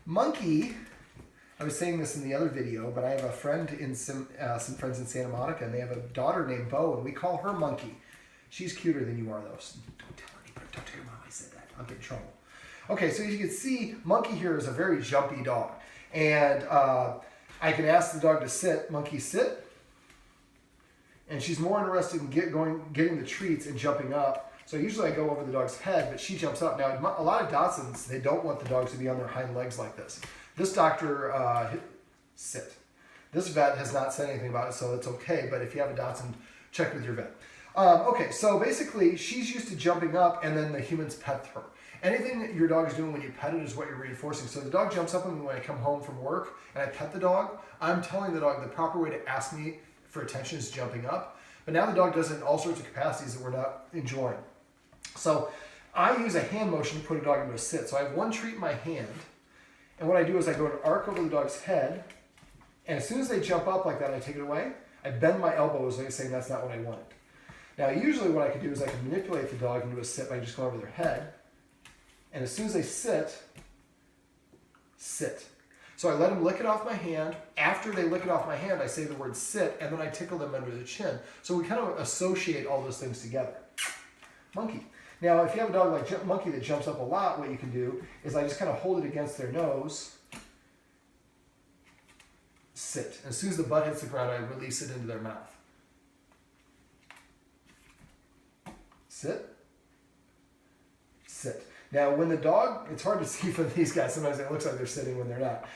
Monkey, I was saying this in the other video, but I have a friend in some friends in Santa Monica, and they have a daughter named Bo, and we call her Monkey. She's cuter than you are, though. So don't tell anybody. Don't tell your mom I said that. I'll get in trouble. Okay, so as you can see, Monkey here is a very jumpy dog. And I can ask the dog to sit. Monkey, sit. And she's more interested in getting the treats and jumping up. So usually I go over the dog's head, but she jumps up. Now, a lot of Dachshunds, they don't want the dogs to be on their hind legs like this. This doctor, sit. This vet has not said anything about it, so it's okay. But if you have a Dachshund, check with your vet. Okay, so basically, she's used to jumping up, and then the humans pet her. Anything that your dog is doing when you pet it is what you're reinforcing. So the dog jumps up on me when I come home from work, and I pet the dog. I'm telling the dog the proper way to ask me for attention is jumping up. But now the dog does it in all sorts of capacities that we're not enjoying. So I use a hand motion to put a dog into a sit. So I have one treat in my hand, and what I do is I go and arc over the dog's head, and as soon as they jump up like that, I take it away. I bend my elbow as like saying that's not what I wanted. Now usually what I can do is I can manipulate the dog into a sit by just going over their head, and as soon as they sit, sit. So I let them lick it off my hand. After they lick it off my hand, I say the word sit, and then I tickle them under the chin. So we kind of associate all those things together. Monkey. Now, if you have a dog like Monkey that jumps up a lot, what you can do is I just kind of hold it against their nose. Sit. As soon as the butt hits the ground, I release it into their mouth. Sit. Sit. Now, when the dog, it's hard to see from these guys. Sometimes it looks like they're sitting when they're not.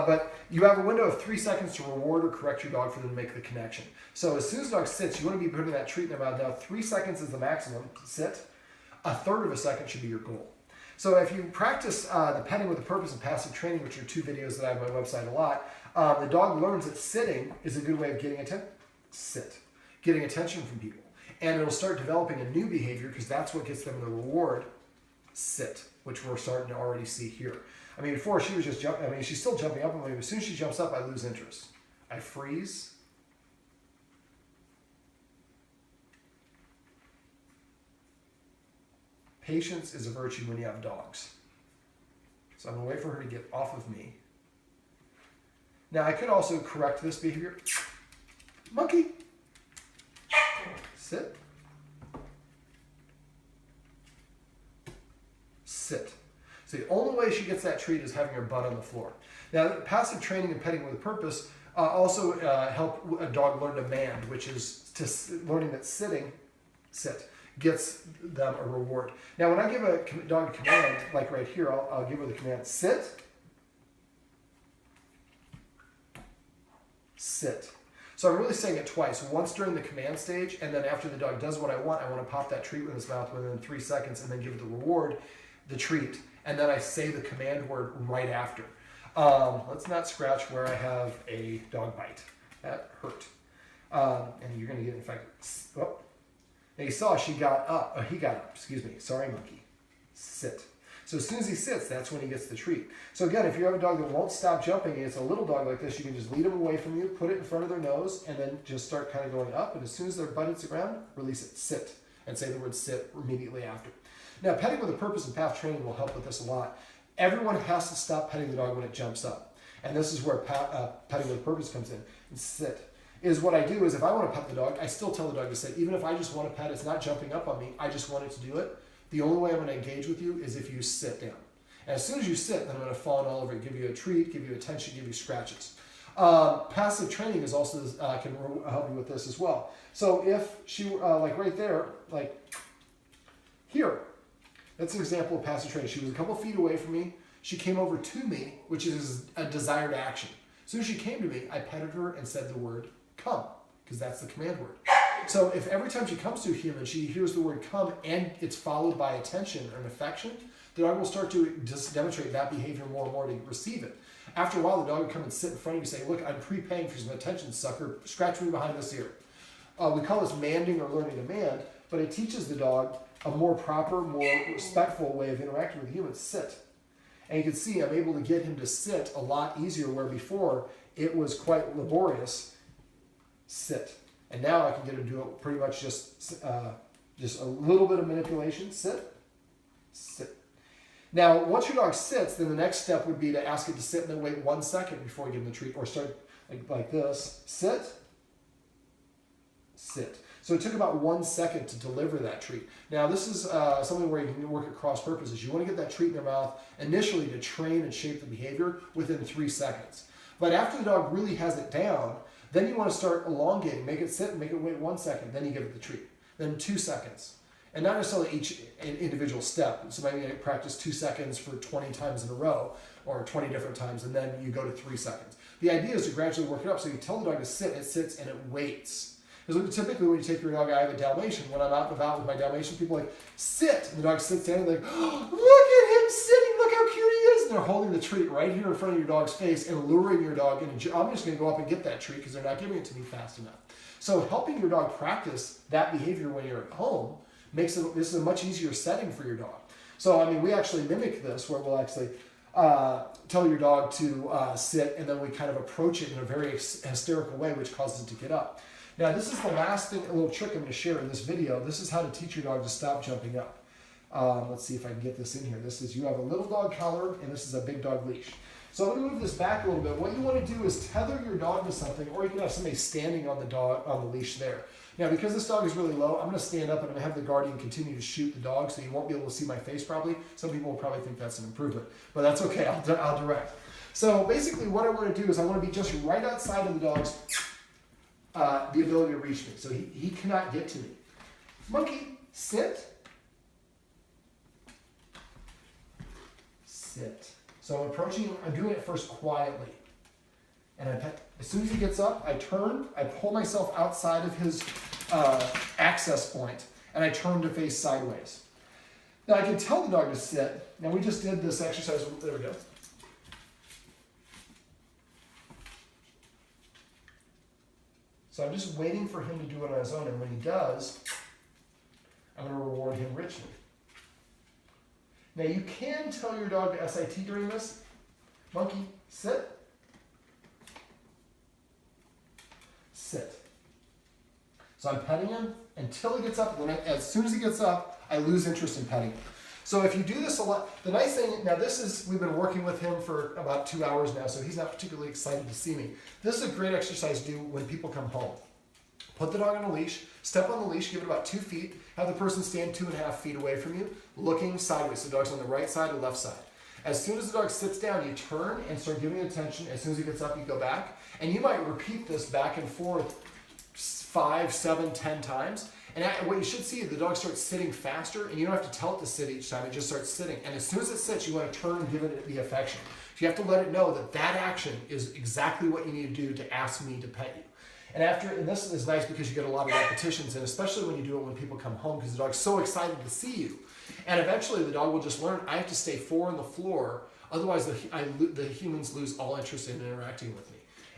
But you have a window of 3 seconds to reward or correct your dog for them to make the connection. So as soon as the dog sits, you want to be putting that treat in their mouth. Now, 3 seconds is the maximum. Sit. 1/3 of a second should be your goal. So if you practice the petting with a purpose and passive training, which are 2 videos that I have on my website a lot, the dog learns that sitting is a good way of getting attention. Sit. Getting attention from people. And it'll start developing a new behavior because that's what gets them the reward. Sit, which we're starting to already see here. I mean, before she was just jumping, I mean, she's still jumping up on me. As soon as she jumps up, I lose interest. I freeze. Patience is a virtue when you have dogs. So I'm going to wait for her to get off of me. Now, I could also correct this behavior. Monkey. Sit. Sit. So the only way she gets that treat is having her butt on the floor. Now, passive training and petting with a purpose also help a dog learn to mand, which is learning that sitting, sit, gets them a reward. Now, when I give a dog a command, like right here, I'll give her the command, sit, sit. So I'm really saying it twice, once during the command stage, and then after the dog does what I want to pop that treat in his mouth within 3 seconds and then give it the reward, the treat, and then I say the command word right after. Let's not scratch where I have a dog bite. That hurt. And you're going to get infected. Oh. Now you saw she got up. Oh, he got up. Excuse me. Sorry, Monkey. Sit. So as soon as he sits, that's when he gets the treat. So again, if you have a dog that won't stop jumping, and it's a little dog like this, you can just lead them away from you, put it in front of their nose, and then just start kind of going up. And as soon as their butt hits the ground, release it. Sit. And say the word sit immediately after. Now, petting with a purpose and path training will help with this a lot. Everyone has to stop petting the dog when it jumps up. And this is where petting with a purpose comes in. And sit. Is what I do is if I want to pet the dog, I still tell the dog to sit. Even if I just want to pet, it's not jumping up on me. I just want it to do it. The only way I'm going to engage with you is if you sit down. And as soon as you sit, then I'm going to fawn all over it, give you a treat, give you attention, give you scratches. Passive training is also can help you with this as well. So if she, like right there, like here, that's an example of passive training. She was a couple feet away from me. She came over to me, which is a desired action. As soon as she came to me, I petted her and said the word come, because that's the command word. So if every time she comes to a human, she hears the word come and it's followed by attention or an affection, the dog will start to just demonstrate that behavior more and more to receive it. After a while, the dog will come and sit in front of you and say, look, I'm prepaying for some attention, sucker. Scratch me behind this ear. We call this manding or learning to mand, but it teaches the dog a more proper, more respectful way of interacting with humans. Sit. And you can see I'm able to get him to sit a lot easier, where before it was quite laborious. Sit. And now I can get him to do it pretty much just a little bit of manipulation. Sit. Sit. Now, once your dog sits, then the next step would be to ask it to sit and then wait 1 second before you give them the treat, or start like this. Sit, sit. So it took about 1 second to deliver that treat. Now, this is something where you can work at cross purposes. You want to get that treat in their mouth initially to train and shape the behavior within 3 seconds. But after the dog really has it down, then you want to start elongating. Make it sit and make it wait 1 second. Then you give it the treat. Then 2 seconds. And not necessarily each individual step. So maybe you practice 2 seconds for 20 times in a row, or 20 different times, and then you go to 3 seconds. The idea is to gradually work it up. So you tell the dog to sit, it sits, and it waits. Because typically when you take your dog, I have a Dalmatian. When I'm out and about with my Dalmatian, people are like, sit. And the dog sits down and they're like, oh, look at him sitting. Look how cute he is. And they're holding the treat right here in front of your dog's face and luring your dog in. I'm just going to go up and get that treat because they're not giving it to me fast enough. So helping your dog practice that behavior when you're at home makes it, this is a much easier setting for your dog. So, I mean, we actually mimic this where we'll actually tell your dog to sit, and then we kind of approach it in a very hysterical way, which causes it to get up. Now, this is the last thing, a little trick I'm going to share in this video. This is how to teach your dog to stop jumping up. Let's see if I can get this in here. This is, you have a little dog collar, and this is a big dog leash. So I'm going to move this back a little bit. What you want to do is tether your dog to something, or you can have somebody standing on the dog on the leash there. Now, because this dog is really low, I'm going to stand up and I'm going to have the guardian continue to shoot the dog, so you won't be able to see my face probably. Some people will probably think that's an improvement, but that's okay. I'll direct. So basically what I want to do is I want to be just right outside of the dog's the ability to reach me. So he cannot get to me. Monkey, sit. Sit. So I'm approaching him. I'm doing it first quietly. And as soon as he gets up, I turn. I pull myself outside of his access point, and I turn to face sideways. Now I can tell the dog to sit. Now we just did this exercise. There we go. So I'm just waiting for him to do it on his own, and when he does, I'm going to reward him richly. Now you can tell your dog to SIT during this. Monkey, sit. Sit. So I'm petting him until he gets up, and then as soon as he gets up, I lose interest in petting him. So if you do this a lot, the nice thing, now this is, we've been working with him for about 2 hours now, so he's not particularly excited to see me. This is a great exercise to do when people come home. Put the dog on a leash, step on the leash, give it about 2 feet, have the person stand 2.5 feet away from you, looking sideways. So the dog's on the right side or left side. As soon as the dog sits down, you turn and start giving it attention. As soon as he gets up, you go back. And you might repeat this back and forth 5, 7, 10 times. And what you should see, the dog starts sitting faster, and you don't have to tell it to sit each time. It just starts sitting. And as soon as it sits, you want to turn and give it the affection. So you have to let it know that that action is exactly what you need to do to ask me to pet you. And this is nice because you get a lot of repetitions, and especially when you do it when people come home, because the dog's so excited to see you. And eventually the dog will just learn, I have to stay 4 on the floor, otherwise the humans lose all interest in interacting with me.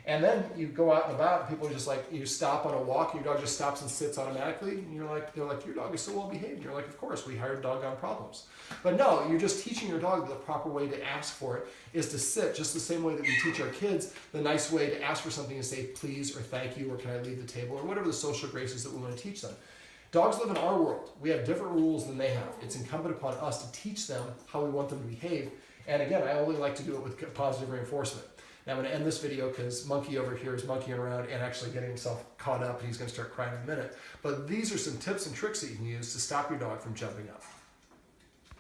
And then you go out and about, and people are just like, you stop on a walk, and your dog just stops and sits automatically, and they're like, your dog is so well behaved. And you're like, of course, we hired doggone problems. But no, you're just teaching your dog the proper way to ask for it is to sit, just the same way that we teach our kids the nice way to ask for something is say please or thank you or can I leave the table or whatever the social graces that we want to teach them. Dogs live in our world. We have different rules than they have. It's incumbent upon us to teach them how we want them to behave. And again, I only like to do it with positive reinforcement. Now I'm going to end this video because Monkey over here is monkeying around and actually getting himself caught up, and he's going to start crying in a minute. But these are some tips and tricks that you can use to stop your dog from jumping up.